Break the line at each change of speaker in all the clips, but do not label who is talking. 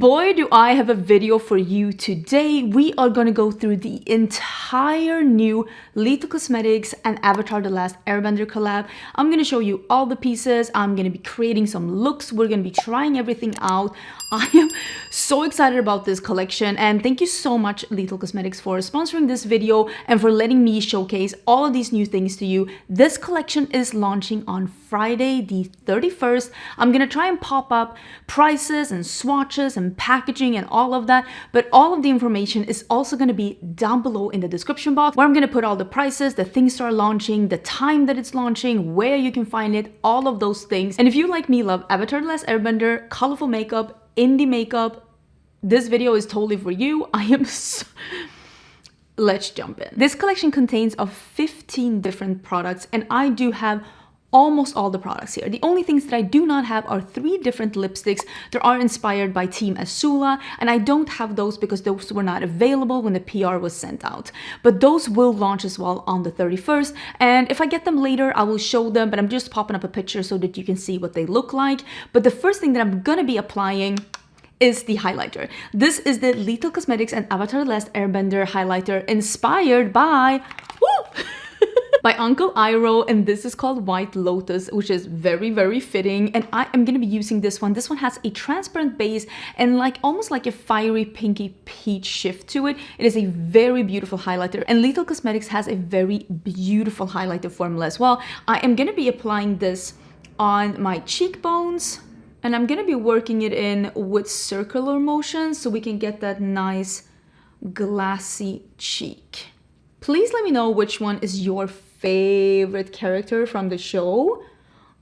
boy, do I have a video for you today. We are going to go through the entire new Lunar Cosmetics and Avatar The Last Airbender collab. I'm going to show you all the pieces. I'm going to be creating some looks. We're going to be trying everything out. I am so excited about this collection, and thank you so much Lunar Cosmetics for sponsoring this video and for letting me showcase all of these new things to you. This collection is launching on Friday the 31st. I'm going to try and pop up prices and swatches and packaging and all of that, but all of the information is also going to be down below in the description box, where I'm going to put all the prices, the things that are launching, the time that it's launching, where you can find it, all of those things. And if you, like me, love Avatar The Last Airbender, colorful makeup, indie makeup, this video is totally for you. I am so... Let's jump in. This collection contains of 15 different products, and I do have almost all the products here. The only things that I do not have are 3 different lipsticks that are inspired by Team Azula, and I don't have those because those were not available when the PR was sent out. But those will launch as well on the 31st, and if I get them later, I will show them, but I'm just popping up a picture so that you can see what they look like. But the first thing that I'm gonna be applying is the highlighter. This is the Lunar Cosmetics and Avatar The Last Airbender highlighter inspired by... Woo! by Uncle Iroh, and this is called White Lotus, which is very, very fitting, and I am going to be using this one. This one has a transparent base and almost like a fiery pinky peach shift to it. It is a very beautiful highlighter, and Lunar Cosmetics has a very beautiful highlighter formula as well. I am going to be applying this on my cheekbones, and I'm going to be working it in with circular motions so we can get that nice glassy cheek. Please let me know which one is your favorite character from the show.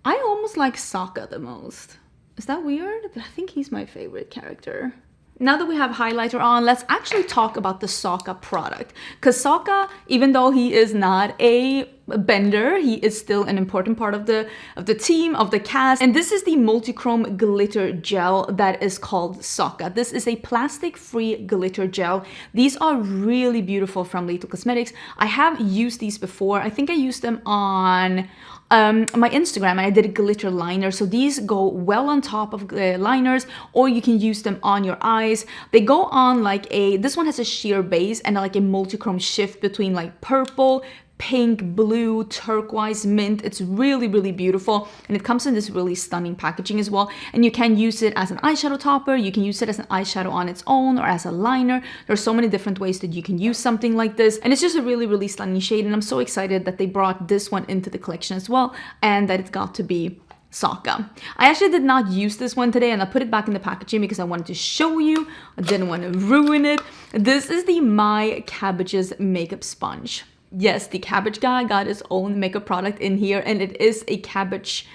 I almost like Sokka the most. Is that weird? But I think he's my favorite character. Now that we have highlighter on, let's actually talk about the Sokka product. Because Sokka, even though he is not a bender, he is still an important part of the team, of the cast. And this is the multi-chrome glitter gel that is called Sokka. This is a plastic-free glitter gel. These are really beautiful from Lunar Cosmetics. I have used these before. I think I used them on my Instagram, and I did a glitter liner. So these go well on top of liners, or you can use them on your eyes. They go on this one has a sheer base and like a multi-chrome shift between like purple, pink, blue, turquoise, mint. It's really, really beautiful, and it comes in this really stunning packaging as well. And you can use it as an eyeshadow topper, you can use it as an eyeshadow on its own, or as a liner. There's so many different ways that you can use something like this, and it's just a really, really stunning shade. And I'm so excited that they brought this one into the collection as well, and that it got to be Sokka. I actually did not use this one today, and I put it back in the packaging because I wanted to show you. I didn't want to ruin it. This is the My Cabbages makeup sponge. Yes, the Cabbage guy got his own makeup product in here, and it is a cabbage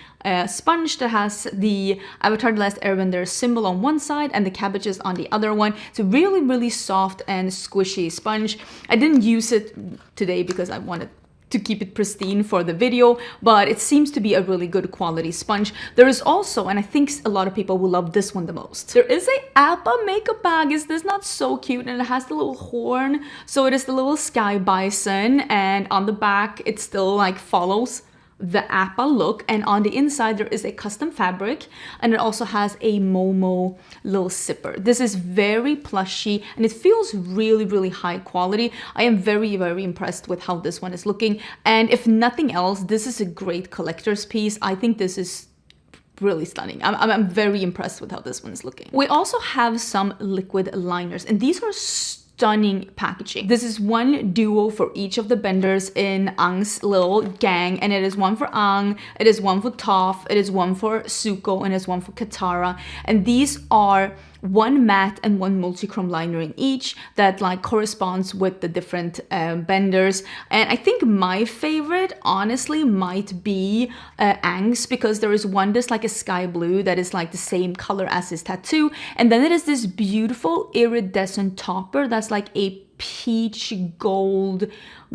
sponge that has the Avatar The Last Airbender symbol on one side and the cabbages on the other one. It's a really, really soft and squishy sponge. I didn't use it today because I wanted to keep it pristine for the video, but it seems to be a really good quality sponge. There is also, and I think a lot of people will love this one the most, there is a Appa Makeup Bag. Is this not so cute? And it has the little horn, so it is the little sky bison, and on the back it still follows the Appa look, and on the inside there is a custom fabric, and it also has a Momo little zipper. This is very plushy, and it feels really, really high quality. I am very, very impressed with how this one is looking, and if nothing else, this is a great collector's piece. I think this is really stunning. I'm very impressed with how this one is looking. We also have some liquid liners, and these are stunning packaging. This is one duo for each of the benders in Aang's little gang, and it is one for Aang, it is one for Toph, it is one for Zuko, and it is one for Katara. And these are one matte and one multi-chrome liner in each that corresponds with the different benders. And I think my favorite honestly might be Aang's, because there is one that's like a sky blue that is the same color as his tattoo, and then it is this beautiful iridescent topper that's like a peach gold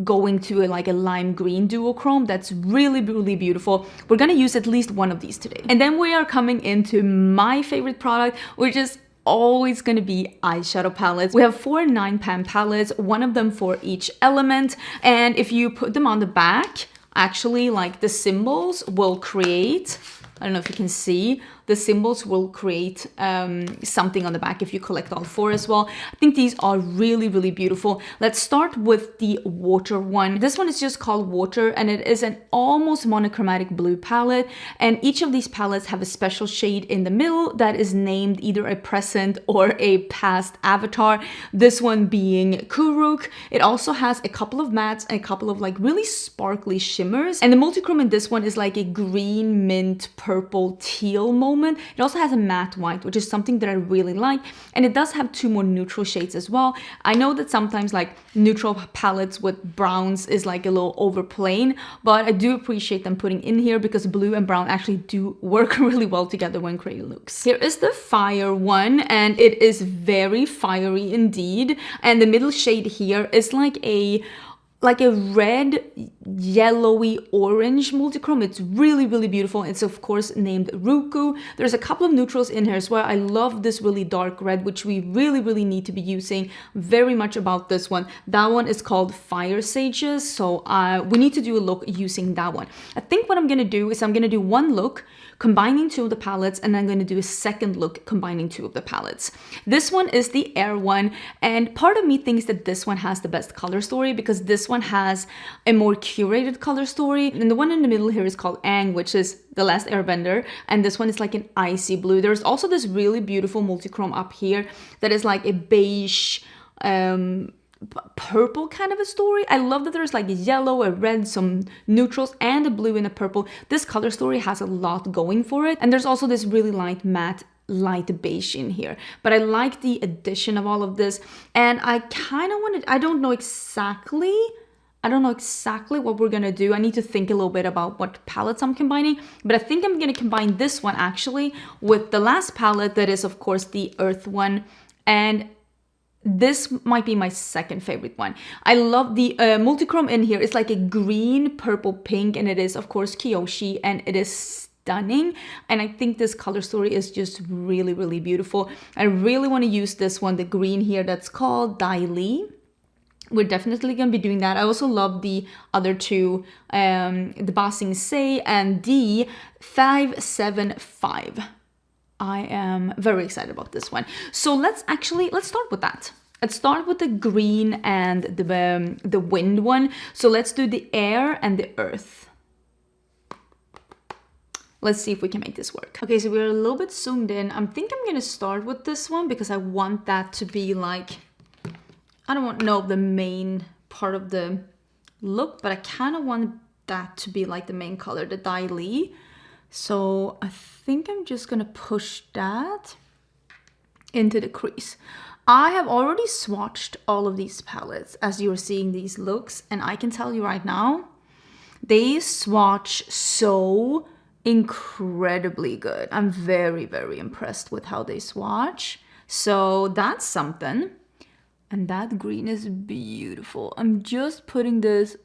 going to a lime green duochrome. That's really, really beautiful. We're gonna use at least one of these today. And then we are coming into my favorite product, which is always going to be eyeshadow palettes. We have 4 9-pan palettes, one of them for each element, and if you put them on the back, actually the symbols will create, I don't know if you can see, the symbols will create something on the back if you collect all 4 as well. I think these are really, really beautiful. Let's start with the water one. This one is just called Water, and it is an almost monochromatic blue palette. And each of these palettes have a special shade in the middle that is named either a present or a past avatar. This one being Kuruk. It also has a couple of mattes and a couple of like really sparkly shimmers. And the multichrome in this one is like a green, mint, purple, teal moment. It also has a matte white, which is something that I really like. And it does have 2 more neutral shades as well. I know that sometimes like neutral palettes with browns is like a little over plain, but I do appreciate them putting in here because blue and brown actually do work really well together when creating looks. Here is the Fire one, and it is very fiery indeed. And the middle shade here is like a red, yellowy, orange multichrome. It's really, really beautiful. It's of course named Ruku. There's a couple of neutrals in here as well. I love this really dark red, which we really, really need to be using very much about this one. That one is called Fire Sages. So we need to do a look using that one. I think what I'm going to do is I'm going to do one look combining 2 of the palettes, and I'm going to do a second look combining 2 of the palettes. This one is the Air one, and part of me thinks that this one has the best color story because this one has a more curated color story. And the one in the middle here is called Aang, which is the last Airbender, and this one is like an icy blue. There's also this really beautiful multichrome up here that is like a beige, purple kind of a story. I love that there's like a yellow, a red, some neutrals, and a blue and a purple. This color story has a lot going for it. And there's also this really light matte, light beige in here. But I like the addition of all of this. And I kind of want to, I don't know exactly what we're gonna do. I need to think a little bit about what palettes I'm combining, but I think I'm gonna combine this one actually with the last palette that is of course the Earth one. And this might be my second favorite one. I love the multichrome in here. It's like a green, purple, pink, and it is of course Kyoshi, and it is stunning. And I think this color story is just really, really beautiful. I really want to use this one, the green here, that's called Dai Li. We're definitely going to be doing that. I also love the other 2, the Ba Sing Se and the 575. I am very excited about this one. So let's start with that. Let's start with the green and the wind one. So let's do the air and the earth. Let's see if we can make this work. Okay, so we're a little bit zoomed in. I think I'm gonna start with this one because I want that to be like, I don't know the main part of the look, but I kind of want that to be like the main color, the Dai Li. So I think I'm just gonna push that into the crease. I have already swatched all of these palettes as you're seeing these looks, and I can tell you right now, they swatch so incredibly good. I'm very, very impressed with how they swatch. So that's something. And that green is beautiful. I'm just putting this,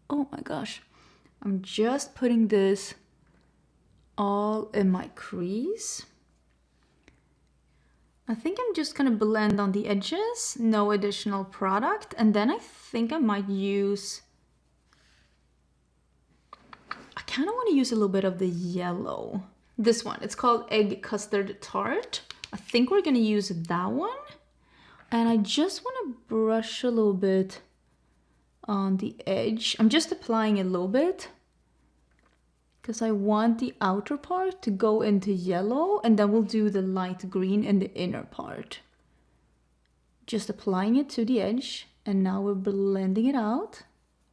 oh my gosh. I'm just putting this all in my crease. I think I'm just gonna blend on the edges, no additional product. And then I think I might use, I kind of want to use a little bit of the yellow. This one, it's called Egg Custard Tart. I think we're gonna use that one. And I just want to brush a little bit on the edge. I'm just applying a little bit because I want the outer part to go into yellow, and then we'll do the light green in the inner part. Just applying it to the edge, and now we're blending it out.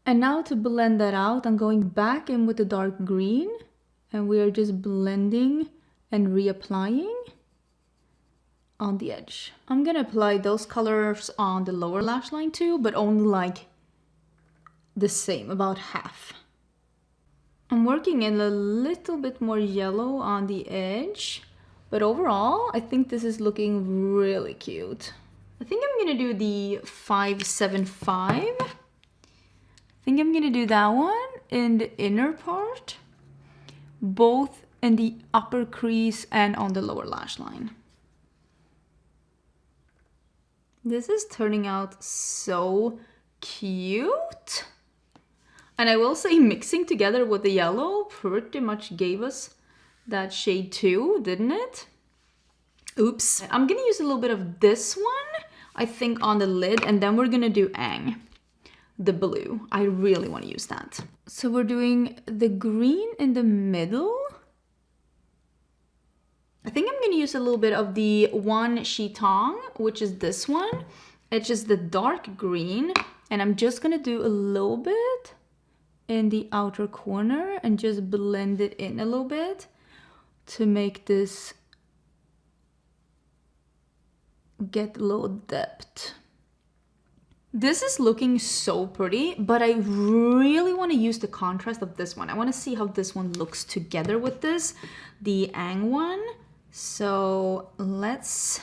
And now to blend that out, I'm going back in with the dark green, and we are just blending and reapplying on the edge. I'm gonna apply those colors on the lower lash line too, but only like the same, about half. I'm working in a little bit more yellow on the edge, but overall, I think this is looking really cute. I think I'm gonna do the 575. I think I'm gonna do that one in the inner part, both in the upper crease and on the lower lash line. This is turning out so cute. And I will say mixing together with the yellow pretty much gave us that shade too, didn't it? Oops. I'm gonna use a little bit of this one, I think, on the lid, and then we're gonna do Ang, the blue. I really want to use that. So we're doing the green in the middle. I think I'm gonna use a little bit of the one Shitong, which is this one. It's just the dark green, and I'm just gonna do a little bit in the outer corner and just blend it in a little bit to make this get a little depth. This is looking so pretty, but I really want to use the contrast of this one. I want to see how this one looks together with this, the Ang one. So let's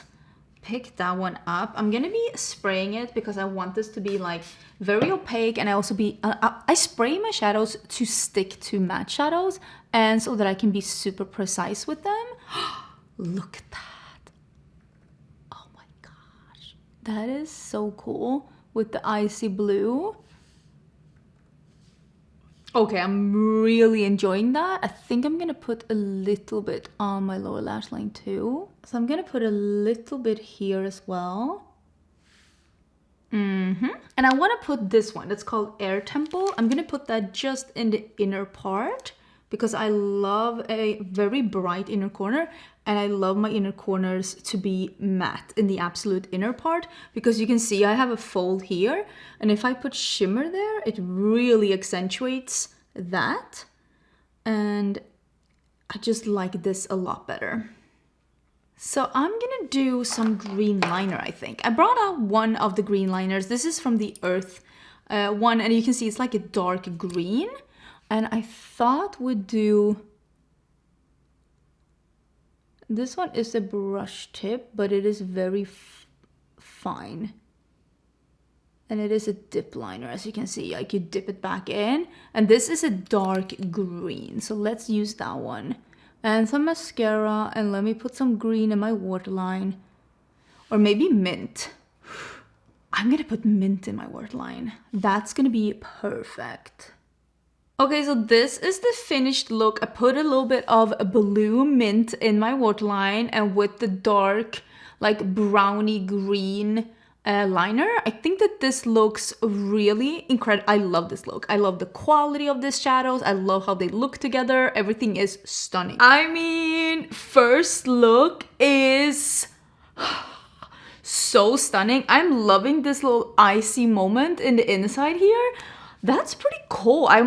pick that one up. I'm gonna be spraying it because I want this to be like very opaque, and I spray my shadows to stick to matte shadows and so that I can be super precise with them. Look at that. Oh my gosh. That is so cool with the icy blue. Okay, I'm really enjoying that. I think I'm gonna put a little bit on my lower lash line too. So I'm gonna put a little bit here as well. And I wanna put this one, that's called Air Temple. I'm gonna put that just in the inner part because I love a very bright inner corner, and I love my inner corners to be matte in the absolute inner part, because you can see I have a fold here, and if I put shimmer there, it really accentuates that, and I just like this a lot better. So I'm gonna do some green liner, I think. I brought out one of the green liners. This is from the Earth one, and you can see it's like a dark green, and I thought we'd do... This one is a brush tip, but it is very fine. And it is a dip liner, as you can see. Like, you dip it back in. And this is a dark green, so let's use that one. And some mascara, and let me put some green in my waterline. Or maybe mint. I'm gonna put mint in my waterline. That's gonna be perfect. Okay, so this is the finished look. I put a little bit of blue mint in my waterline, and with the dark, like browny green liner, I think that this looks really incredible. I love this look. I love the quality of these shadows. I love how they look together. Everything is stunning. I mean, first look is so stunning. I'm loving this little icy moment in the inside here. That's pretty cool. I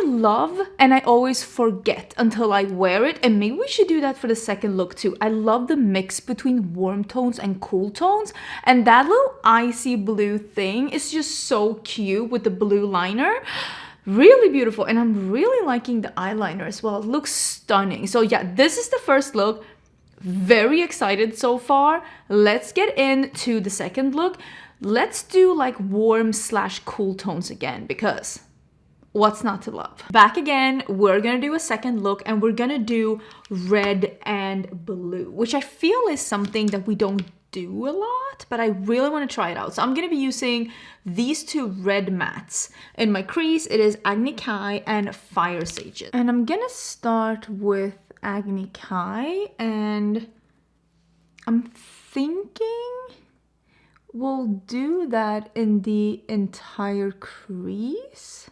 love, and I always forget until I wear it, and maybe we should do that for the second look too. I love the mix between warm tones and cool tones, and that little icy blue thing is just so cute with the blue liner. Really beautiful, and I'm really liking the eyeliner as well. It looks stunning. So yeah, this is the first look. Very excited so far. Let's get into the second look. Let's do like warm/cool tones again, because what's not to love? Back again, we're gonna do a second look, and we're gonna do red and blue, which I feel is something that we don't do a lot, but I really want to try it out. So I'm gonna be using these two red mattes in my crease. It is Agni Kai and Fire Sages. And I'm gonna start with Agni Kai, and I'm thinking we'll do that in the entire crease,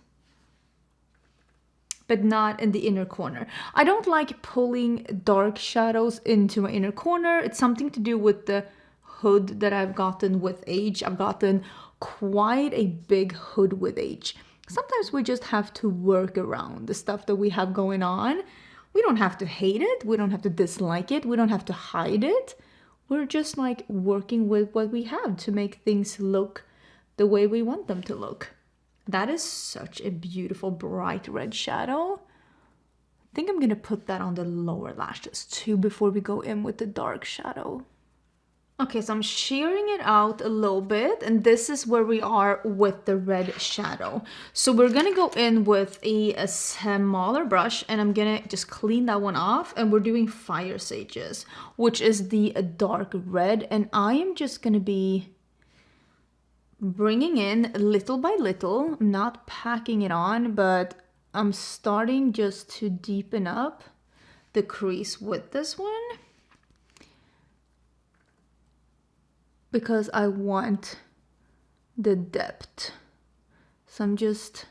but not in the inner corner. I don't like pulling dark shadows into my inner corner. It's something to do with the hood that I've gotten with age. I've gotten quite a big hood with age. Sometimes we just have to work around the stuff that we have going on. We don't have to hate it. We don't have to dislike it. We don't have to hide it. We're just like working with what we have to make things look the way we want them to look. That is such a beautiful bright red shadow. I think I'm gonna put that on the lower lashes too before we go in with the dark shadow. Okay, so I'm shearing it out a little bit, and this is where we are with the red shadow. So we're gonna go in with a smaller brush, and I'm gonna just clean that one off, and we're doing Fire Sages, which is the dark red, and I am just gonna be bringing in little by little. I'm not packing it on, but I'm starting just to deepen up the crease with this one because I want the depth. So I'm just...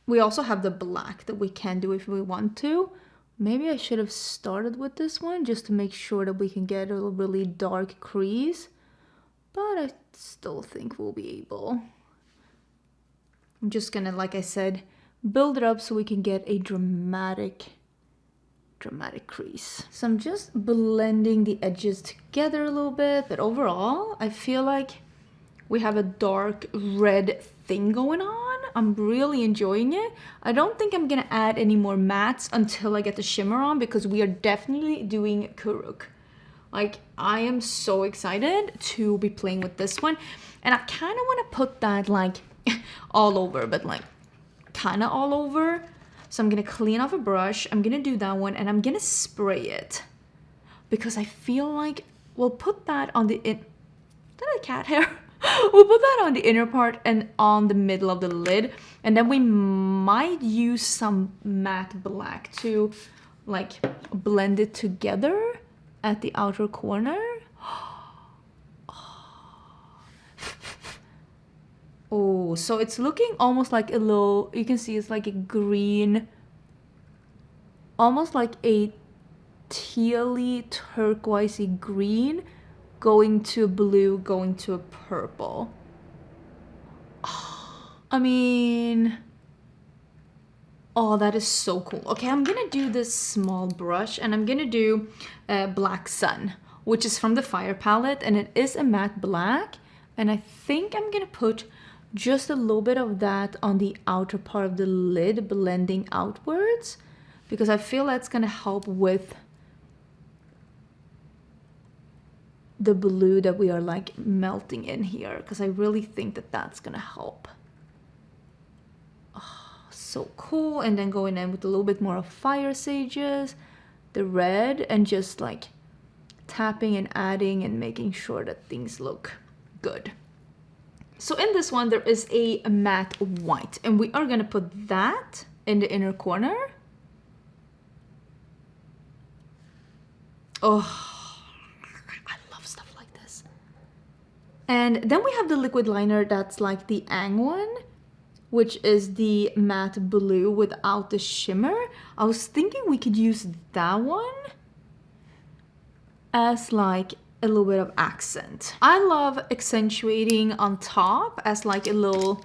We also have the black that we can do if we want to. Maybe I should have started with this one just to make sure that we can get a really dark crease. But I still think we'll be able. I'm just gonna, like I said, build it up so we can get a dramatic crease. So I'm just blending the edges together a little bit, but overall, I feel like we have a dark red thing going on. I'm really enjoying it. I don't think I'm gonna add any more mattes until I get the shimmer on because we are definitely doing Kuruk. Like, I am so excited to be playing with this one. And I kind of want to put that like all over, but like kind of all over. So I'm going to clean off a brush. I'm going to do that one and I'm going to spray it. Because I feel like we'll put that on the... Is that a cat hair? We'll put that on the inner part and on the middle of the lid. And then we might use some matte black to like blend it together at the outer corner. Oh, so it's looking almost like a little, you can see it's like a green, almost like a tealy turquoisey green going to blue, going to a purple. I mean, oh, that is so cool. Okay, I'm gonna do this small brush and I'm gonna do Black Sun, which is from the Fire palette, and it is a matte black. And I think I'm gonna put just a little bit of that on the outer part of the lid, blending outwards, because I feel that's gonna help with the blue that we are like melting in here, because I really think that that's gonna help. So cool. And then going in with a little bit more of Fire Sages, the red, and just like tapping and adding and making sure that things look good. So in this one there is a matte white, and we are gonna put that in the inner corner. Oh, I love stuff like this. And then we have the liquid liner that's like the Ang one, which is the matte blue without the shimmer. I was thinking we could use that one as like a little bit of accent. I love accentuating on top as like a little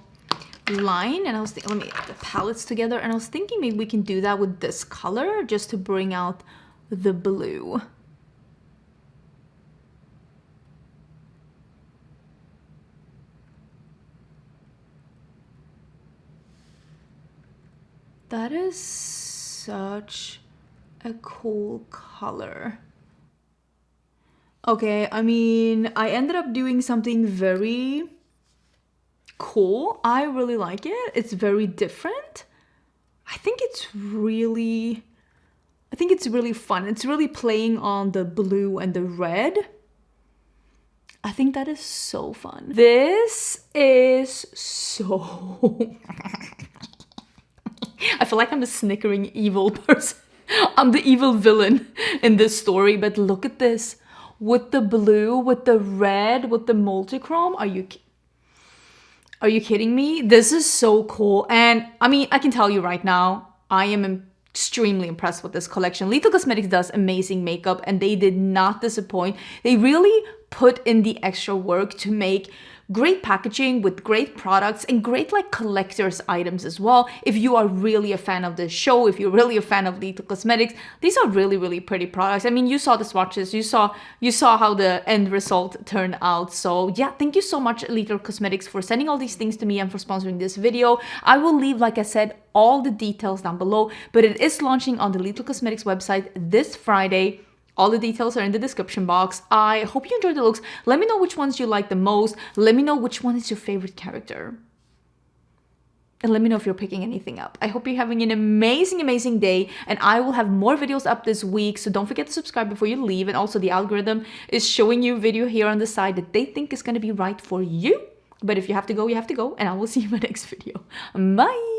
line, and I was thinking, let me get the palettes together, and I was thinking maybe we can do that with this color just to bring out the blue. That is such a cool color. Okay, I mean, I ended up doing something very cool. I really like it. It's very different. I think it's really fun. It's really playing on the blue and the red. I think that is so fun. This is so... I feel like I'm a snickering evil person. I'm the evil villain in this story, but look at this. With the blue, with the red, with the multichrome. Are you kidding me? This is so cool. And I mean, I can tell you right now, I am extremely impressed with this collection. Lethal Cosmetics does amazing makeup and they did not disappoint. They really put in the extra work to make great packaging with great products and great like collector's items as well. If you are really a fan of this show, if you're really a fan of Lethal Cosmetics, these are really, really pretty products. I mean, you saw the swatches, you saw how the end result turned out. So yeah, thank you so much, Lethal Cosmetics, for sending all these things to me and for sponsoring this video. I will leave, like I said, all the details down below, but it is launching on the Lethal Cosmetics website this Friday. All the details are in the description box. I hope you enjoyed the looks. Let me know which ones you like the most. Let me know which one is your favorite character. And let me know if you're picking anything up. I hope you're having an amazing, amazing day. And I will have more videos up this week. So don't forget to subscribe before you leave. And also the algorithm is showing you a video here on the side that they think is going to be right for you. But if you have to go, you have to go, and I will see you in my next video. Bye.